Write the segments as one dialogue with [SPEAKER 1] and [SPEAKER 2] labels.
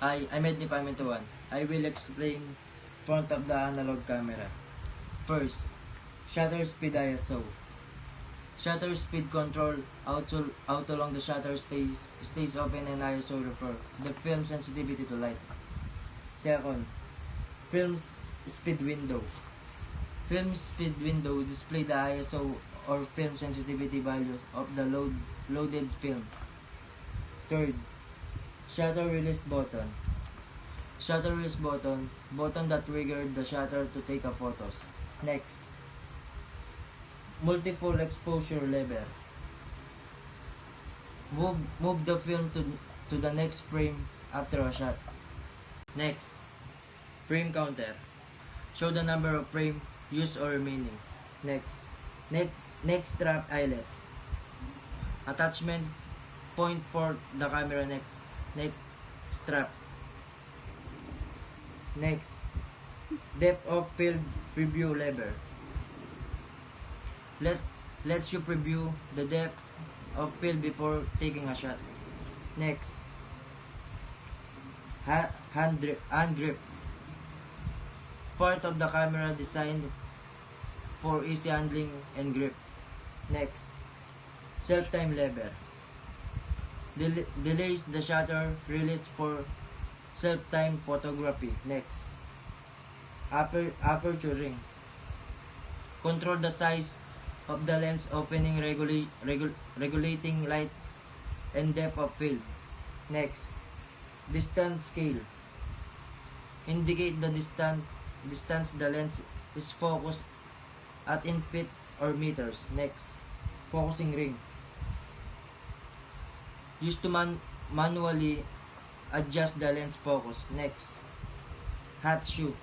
[SPEAKER 1] I'm Edney Pamintuan. I will explain front of the analog camera. First, shutter speed ISO. Shutter speed control auto long the shutter stays open and ISO refer the film sensitivity to light. Second, film speed window. Film speed window display the ISO or film sensitivity value of the loaded film. Third, shutter release button. Shutter release button that triggered the shutter to take a photos. Next, multiple exposure lever. Move the film to the next frame after a shot. Next, frame counter. Show the number of frame used or remaining. Next, neck strap eyelet. Attachment point for the camera neck strap. Next, depth of field preview lever. Lets you preview the depth of field before taking a shot. Next, hand grip. Part of the camera designed for easy handling and grip. Next, self-time lever. Delays the shutter release for self-time photography. Next, aperture ring. Control the size of the lens opening, regulating light and depth of field. Next, distance scale. Indicate the distance the lens is focused at in feet or meters. Next, focusing ring. Used to manually adjust the lens focus. Next, hat shoe.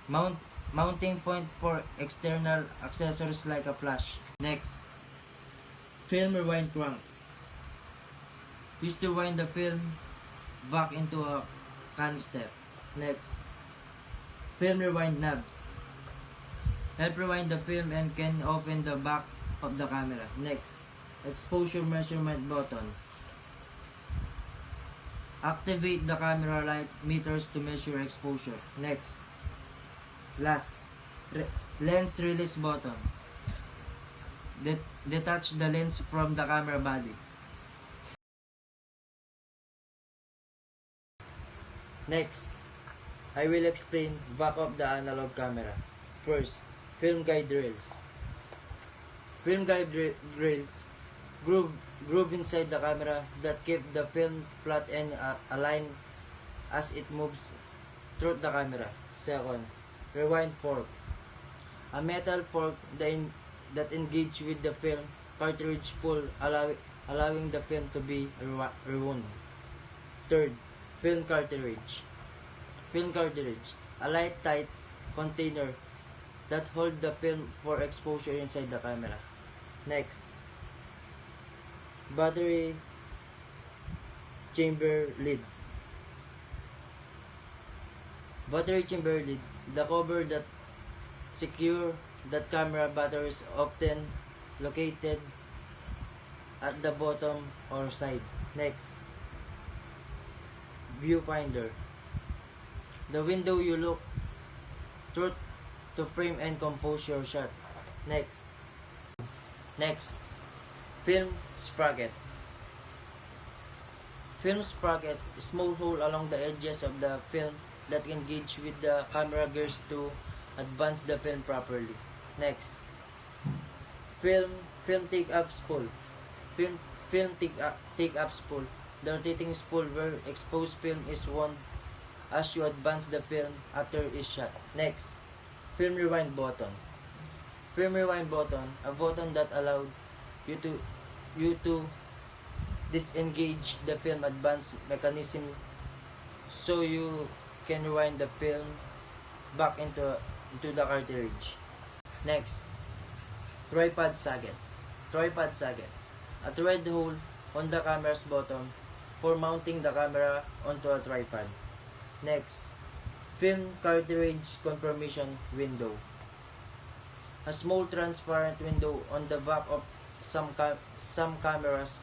[SPEAKER 1] Mounting point for external accessories like a flash. Next, film rewind crank. Used to wind the film back into a canister. Next, film rewind knob. Help rewind the film and can open the back of the camera. Next, exposure measurement button. Activate the camera light meters to measure exposure. Next, last, lens release button. Detach the lens from the camera body. Next, I will explain back of the analog camera. First, film guide rails. Film guide rails groove inside the camera that keep the film flat and aligned as it moves through the camera. Second, rewind fork. A metal fork that engage with the film cartridge spool, allowing the film to be rewound. Third, film cartridge. Film cartridge, a light tight container that hold the film for exposure inside the camera. Next, battery chamber lid. Battery chamber lid, the cover that secure that camera batteries, often located at the bottom or side. Next, viewfinder. The window you look through to frame and compose your shot. Next, film sprocket. Film sprocket, small hole along the edges of the film that engage with the camera gears to advance the film properly. Next, film take-up spool. Film take-up spool, the rotating spool where exposed film is wound as you advance the film after each shot. Next, film rewind button. Film rewind button, a button that allowed you to disengage the film advance mechanism so you can rewind the film back into the cartridge. Next, tripod socket. Tripod socket, a thread hole on the camera's bottom for mounting the camera onto a tripod. Next, film cartridge confirmation window. A small transparent window on the back of some cameras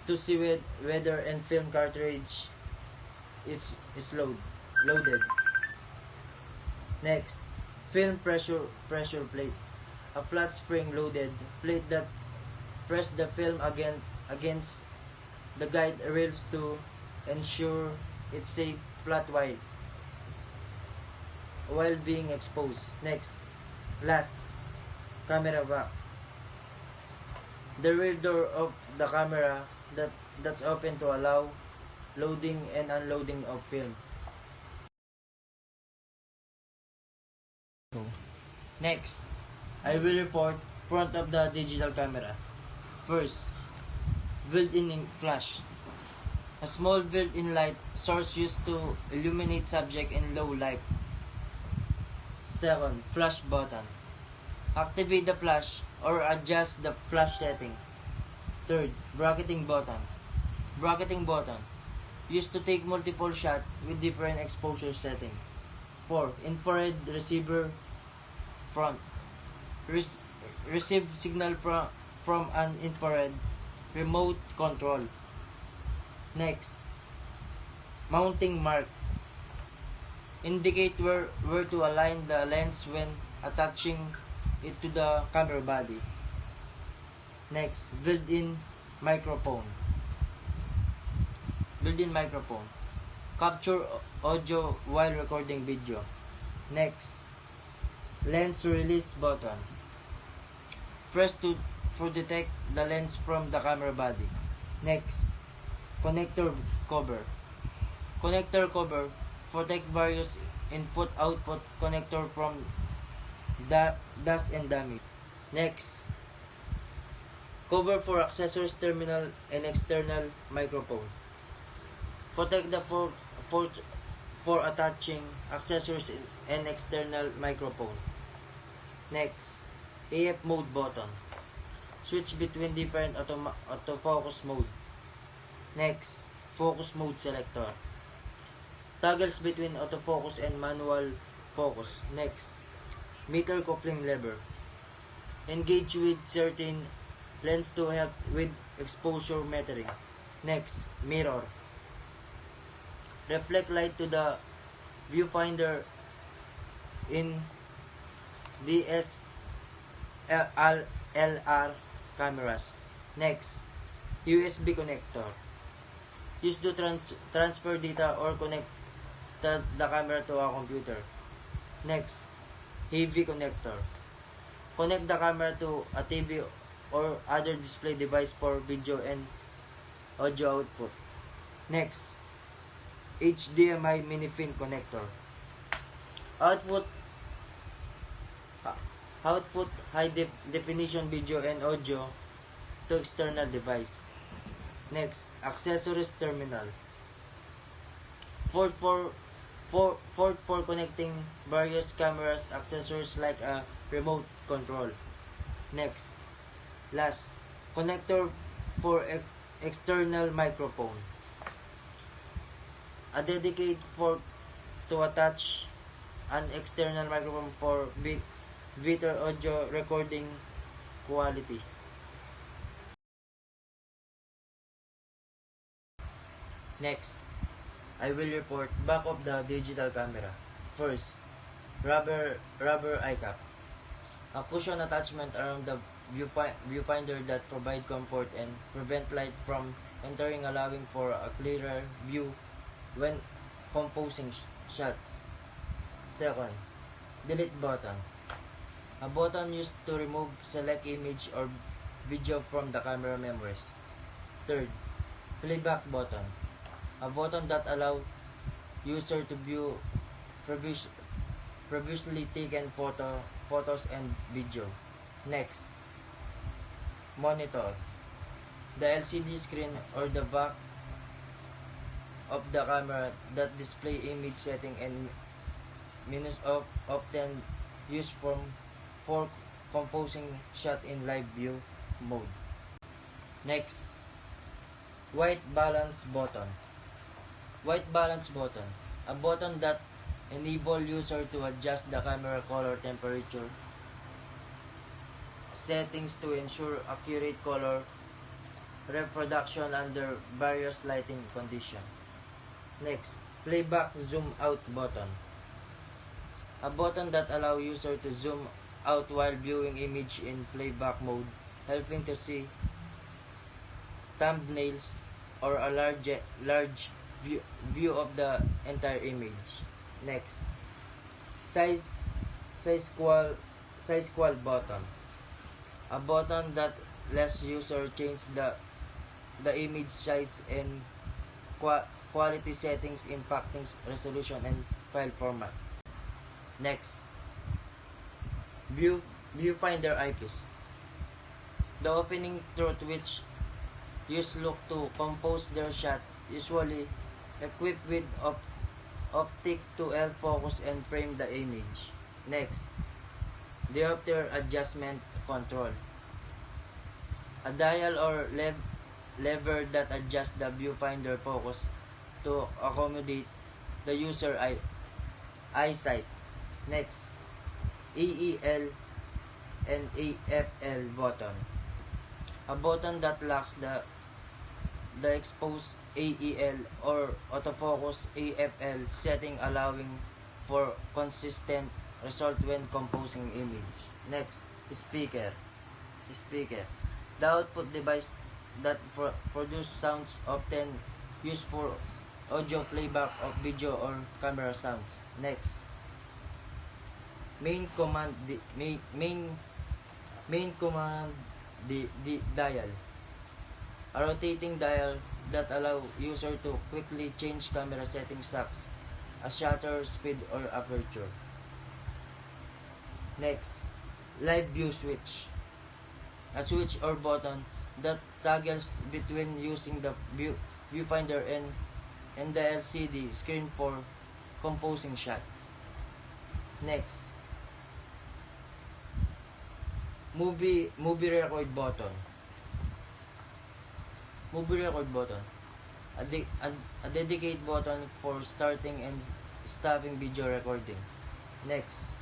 [SPEAKER 1] to see whether and film cartridge is loaded. Next, film pressure plate. A flat spring loaded plate that press the film against the guide rails to ensure it's safe flat while being exposed. Next, last, camera back. The rear door of the camera that's open to allow loading and unloading of film. Next, I will report front of the digital camera. First, built-in flash. A small built-in light source used to illuminate subject in low light. Second, flash button. Activate the flash or adjust the flash setting. Third, bracketing button. Bracketing button. Used to take multiple shots with different exposure setting. 4. Infrared receiver front. Receive signal from an infrared remote control. Next, mounting mark. Indicate where to align the lens when attaching it to the camera body. Next, built-in microphone. Built-in microphone. Capture audio while recording video. Next, lens release button. Press to detect the lens from the camera body. Next, connector cover. Connector cover protect various input-output connector from dust and damage. Next, cover for accessories terminal and external microphone. Protect the for attaching accessories and external microphone. Next, AF mode button. Switch between different autofocus mode. Next, focus mode selector. Toggles between autofocus and manual focus. Next, meter coupling lever. Engage with certain lens to help with exposure metering. Next, mirror. Reflect light to the viewfinder in DSLR cameras. Next, USB connector. Used to transfer data or connect the camera to a computer. Next, AV connector. Connect the camera to a TV or other display device for video and audio output. Next, HDMI mini fin connector. Output high definition video and audio to external device. Next, accessories terminal. Port for connecting various cameras accessories like a remote control. Next, last, connector for external microphone. A dedicated port to attach an external microphone for better audio recording quality. Next, I will report back of the digital camera. First, rubber eye cap. A cushion attachment around the viewfinder that provide comfort and prevent light from entering, allowing for a clearer view when composing shots. Second, delete button. A button used to remove select image or video from the camera memories. Third, playback button. A button that allows user to view previously taken photos and video. Next, monitor. The LCD screen or the back of the camera that display image setting and menus often used for composing shot in live view mode. Next, white balance button. White balance button. A button that enable user to adjust the camera color temperature settings to ensure accurate color reproduction under various lighting conditions. Next, playback zoom out button. A button that allows user to zoom out while viewing image in playback mode, helping to see thumbnails or a large view of the entire image. Next, size qual button. A button that lets user change the image size and quality settings impacting resolution and file format. Next, viewfinder eyepiece. The opening through which users look to compose their shot, usually equipped with optic to help focus and frame the image. Next, diopter adjustment control. A dial or lever that adjusts the viewfinder focus to accommodate the user eyesight. Next, AEL and AFL button. A button that locks the exposed AEL or autofocus AFL setting, allowing for consistent result when composing image. Next, speaker. The output device that produce sounds, often used for audio playback of video or camera sounds. Next, main command dial. A rotating dial that allow user to quickly change camera settings such as shutter speed or aperture. Next, live view switch. A switch or button that toggles between using the viewfinder and the LCD screen for composing shot. Next, movie record button. Movie record button. A dedicated button for starting and stopping video recording. Next,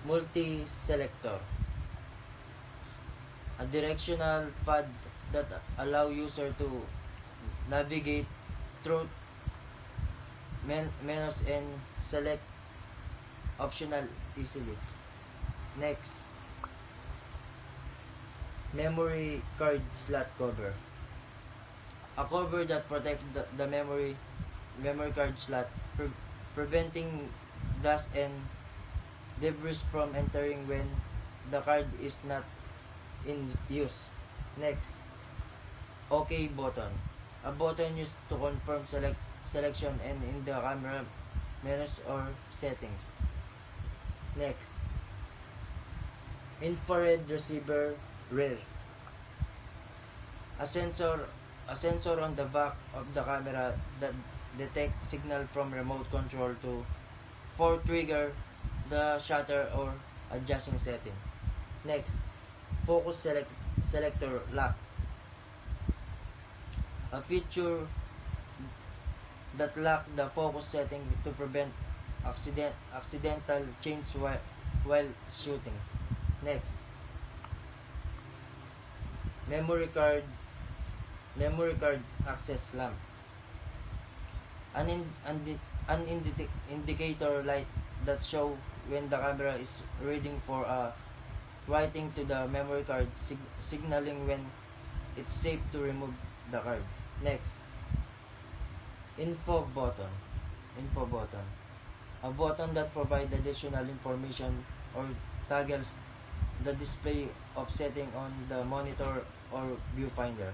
[SPEAKER 1] multi-selector. A directional pad that allow user to navigate through menus and select optional easily. Next, memory card slot cover. A cover that protects the memory card slot, preventing dust and debris from entering when the card is not in use. Next, OK button. A button used to confirm selection and in the camera menus or settings. Next, infrared receiver rear. A sensor on the back of the camera that detects signal from remote control for trigger the shutter or adjusting setting. Next, focus selector lock. A feature that lock the focus setting to prevent accidental change while shooting. Next, memory card access lamp. An indicator light that show when the camera is reading for a writing to the memory card, signaling when it's safe to remove the card. Next, info button. A button that provides additional information or toggles the display of setting on the monitor or viewfinder.